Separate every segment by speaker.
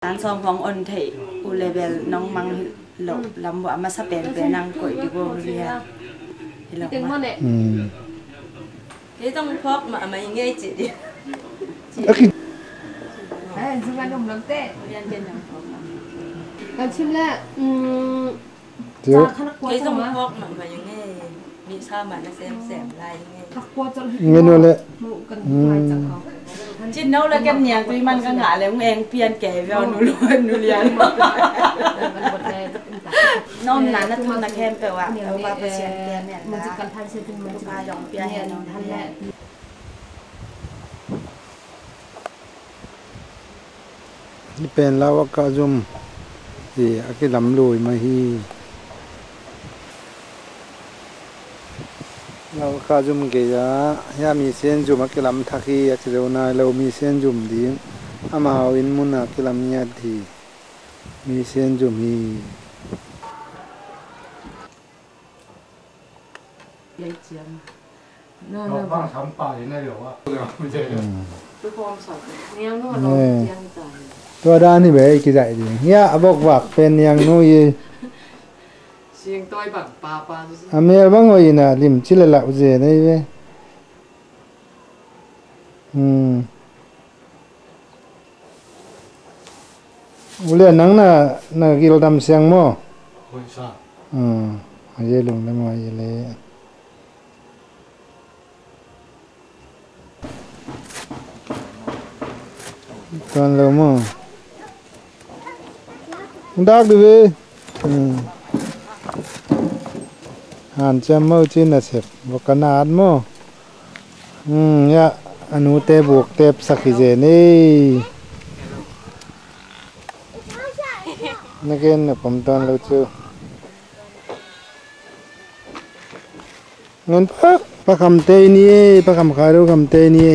Speaker 1: านซองของอนเทอุเลเบลน้องมังหลบลำว่ามาสเปนเป็นนางก๋วยดิโกเรียเห็นหรอมานี่ต้องพกมาอย่างเงี้ยจีดิ
Speaker 2: สุวรรณนมน้ำเต้
Speaker 1: เรียนเป็นอย่างพก
Speaker 2: เราชิมแล้ว
Speaker 1: จะขนมกล้วยต้องพกมาอย่างเงี้ยมีชามันแซมลายอย่างเงี้ย
Speaker 2: ขกลัวจน
Speaker 3: เงินเลย
Speaker 2: มูกันไปจากเขา
Speaker 1: ชิ้นนู้นแล้วกันเนี่ยตัวมันก็หงายเลยเองเปลี่ยนแก่เวลนูล้วนนูเรียนน้องนั้นนะทุนนักแคมเปว่าเอาว่าเปอร์เซ็นต์เปลี่ยนเนี่ย
Speaker 2: มันจะกันทันเสียถึงมันจะ
Speaker 1: มาหยองเปลี่ยนเนี่ยน้องทันแหละ
Speaker 3: นี่เป็นลาวกาจุมที่อากิลำลุยมาฮีเราข้าจุ่มเกียร์ยามีเส้นจุ่มกิลำทักฮีอากิเลวนาเรามีเส้นจุ่มดีอามาวินมุนอากิลำยาดีมีเส้นจุ่มฮี
Speaker 1: เลยเจียม
Speaker 4: เราบ้างทำป่าอย่างนี้เหรอวะไม่ใช่เลย
Speaker 1: ทุกคนสอนเนี่ยนู้นเราเจียมใจ
Speaker 3: ตัวด้านนี่แบบกี่ใจดีเนี่ยบอกว่าเป็นอย่างนู้ย
Speaker 1: เสียงต้อยแบบปลา
Speaker 3: อเมริกาโอยนะลิมชิลละอุเจนี่เว้อุเล่นังน่ะกิโลดำเสียงมั้ง
Speaker 4: โอ้ยซ่า
Speaker 3: อาเยลุงได้มาเยเลยตอนเรามั้งดักดูเว้หันจะมั่วจีน่ะเสพบอกขนาดมั้งยาอนุเตบวกเตบสักกี่เจนี่นักเรียนผมตอนเราเจอเงินพักคำเตนี่พักคำขายรูคำเตนี่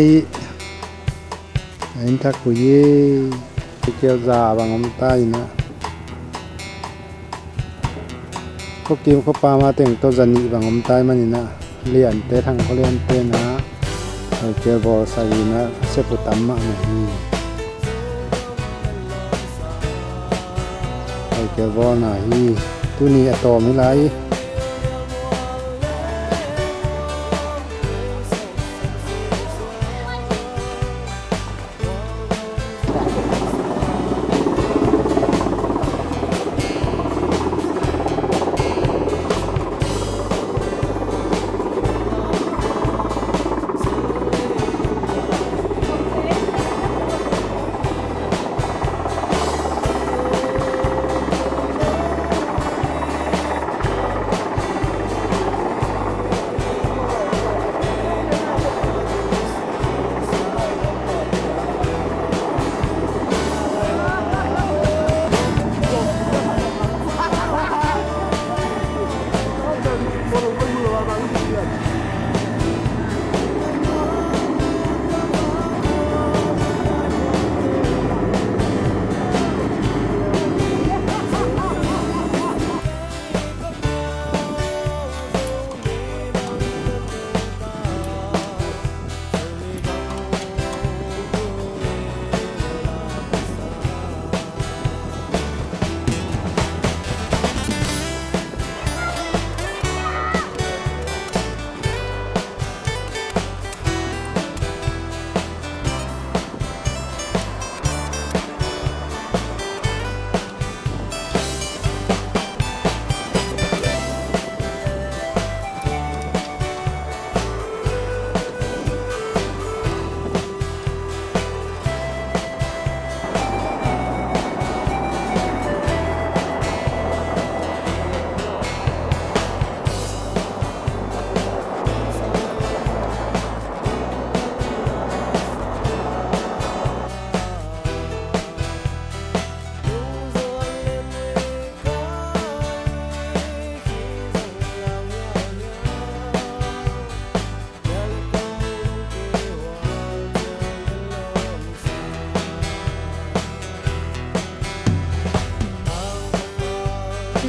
Speaker 3: อินทักคุยเกี่ยวซาบางอมตายนะพวกกิมเขาปามาแต่งตัวจันนี่บางอมตายมันนี่นะเลียนเตะทางเขาเลียนเตะนะเกี่ยวบอลใส่นะเสพตัมมาหน่อยเกี่ยวบอลหน่อยตัวนี้ต่อไม่ไร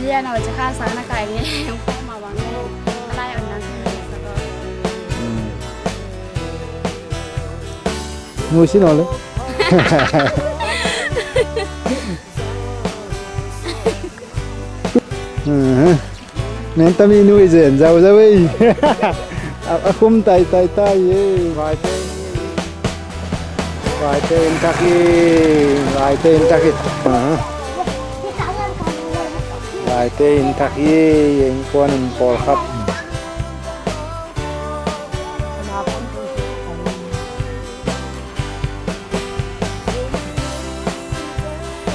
Speaker 5: เรียนเอาจะฆ่าสารไก่เนี่ยพ่อมาวางเล่นอะไรอันนั้น
Speaker 3: งูชิโนเลย nên tâm in nuôi dền giàu ra đi không tay tay tay vài tên taki vài tên taki vài tên taki anh quan bò khắp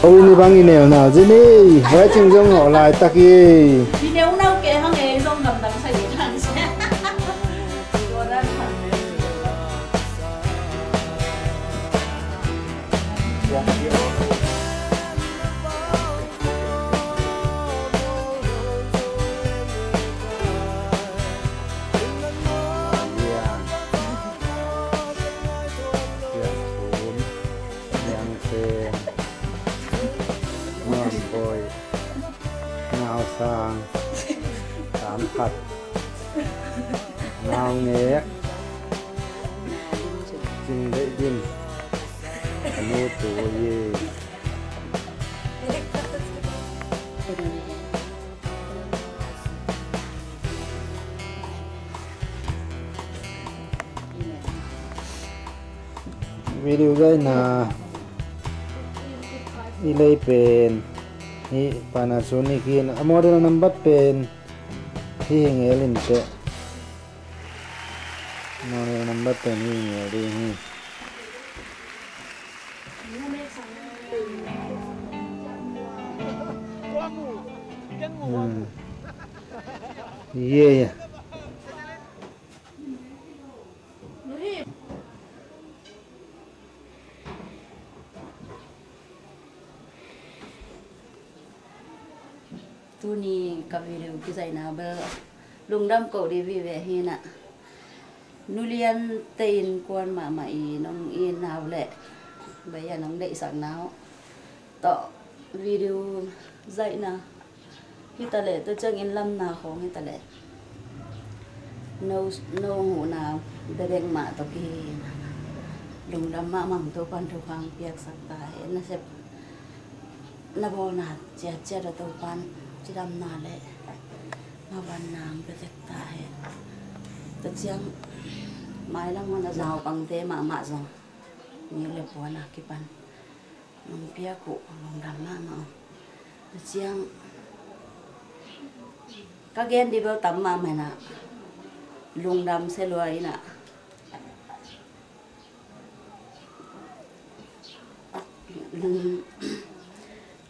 Speaker 3: ôi đi băng nghèo nào chứ đi với chừng giống họ lại taki
Speaker 1: đi nếu nấu kệ họ nghề xong đầm đầm xây dựng hàng xe
Speaker 3: ngao sang tám thật ngao nghé chừng đệ điên nô tổ ye video đây là ilay pen ni Panasonic in model number pen hi hingelin te model number pen hi ngeli hi yeah
Speaker 1: tu ni cà phê đều cứ dậy nào bơ lùng đâm cổ đi về về hi nè nulian tên quan mà mày nông yên nào lệ bây giờ nông đậy sáng nào tọ video dậy nè khi ta lệ tôi chơi yên lâm nào khó khi ta lệ nâu nâu hủ nào để đèn mạ tao kia lùng đâm mạ mỏng tôi quan thuộc hàng việc sắc tài nó sẽ nó bao nạt chết chết ở tôi quan chỉ đâm nà lệ mà ban nàng cái tết ta hết tất nhiên mai lắm nó giàu bằng thế mà rồi nhiều lệ bùa nà cái ban nông bia cụ nông đầm mà tất nhiên các gen đi vào tắm mà mày nè lùng đầm xe lùi nè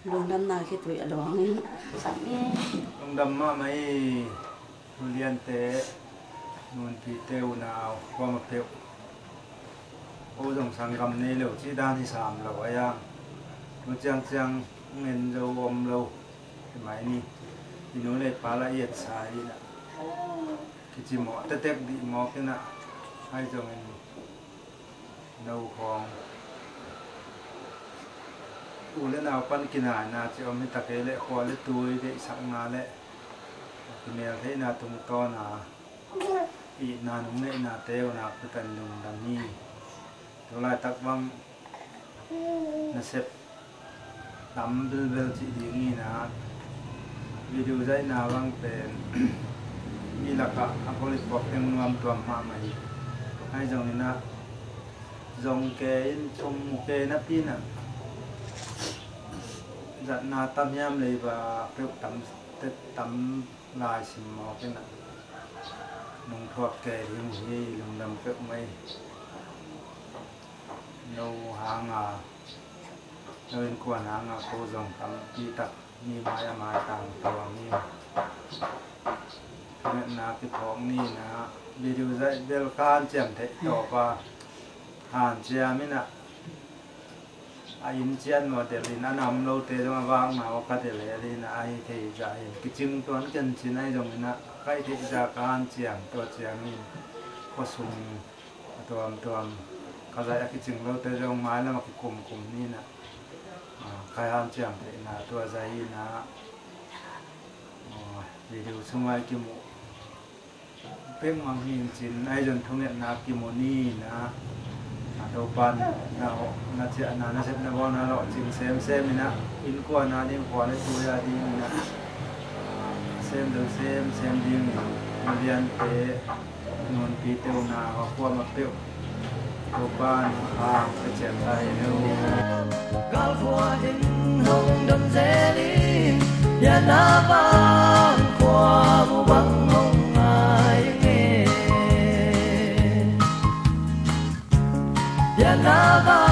Speaker 1: lùng đâm nào khi tuổi ở đó
Speaker 3: lùng đâm mà mấy liên tế nguồn thịt tiêu nào qua một tiêu ô dòng sang gầm này liệu chỉ đan thì sàm lâu ai à nó chang chang nên dâu ôm lâu cái máy này thì nó lại phá lại yết xài đi nè cái chỉ mỏ tết tết bị mỏ cái nè hai dòng nâu khoang u lên nào pan kina na chỉ om ta cái lệ khoa lệ tuổi để sang na lệ cái mèo thế na tung to na bị na nung lệ na teo na cái tận nung đam ni rồi lại tắc văng na xếp tắm bel bel chỉ đi nghi na video dạy na văng pen đi là cả apolit bọc em nuam tuam ma mày hai dòng này na dòng cái trong cái nắp pin à giật na tam nham lấy và cái tắm lại xìm mò cái nè nông thuộc kề yung gì lồng đầm cái mây nâu hàng à nơi quan hàng à cô dòng tắm đi tập như mai tàng tàu như nên là cái phong ni na video dạy bel khan chém thế đỏ và hàn chém ấy nè ai chiên mà để lên ăn nằm lâu thế mà vang mà có thể lên ai thì dạy cái chim toán chân chỉ này giống như cái thì ra can chiangตัวเจียงนี่ก็ซุ่มตัวเขาใช้cái chim lâu thế giốngไม้แล้วมาcáiกลุ่มนี่นะใครหันเจียงthếนะตัวใจนะวิดีโอช่วยกิโมเพ่งมังหินจินไอ้จนทุ่งเนี่ยนะกิโมนี่นะตัวปันน่าจะน่าเสพน่าบ่น่าหล่อจริงเซมนี่นะอินกว่าน่านี่ขวานในตัวยาดีนี่นะ xem đầu xem riêng liên tế nguồn phí tiêu nào và qua mặt tiêu của ban hàng cái chèn tay đâu
Speaker 6: gal qua hình hồng đâm dễ đi nhà na vang qua bu băng hồng ai nghe nhà na vang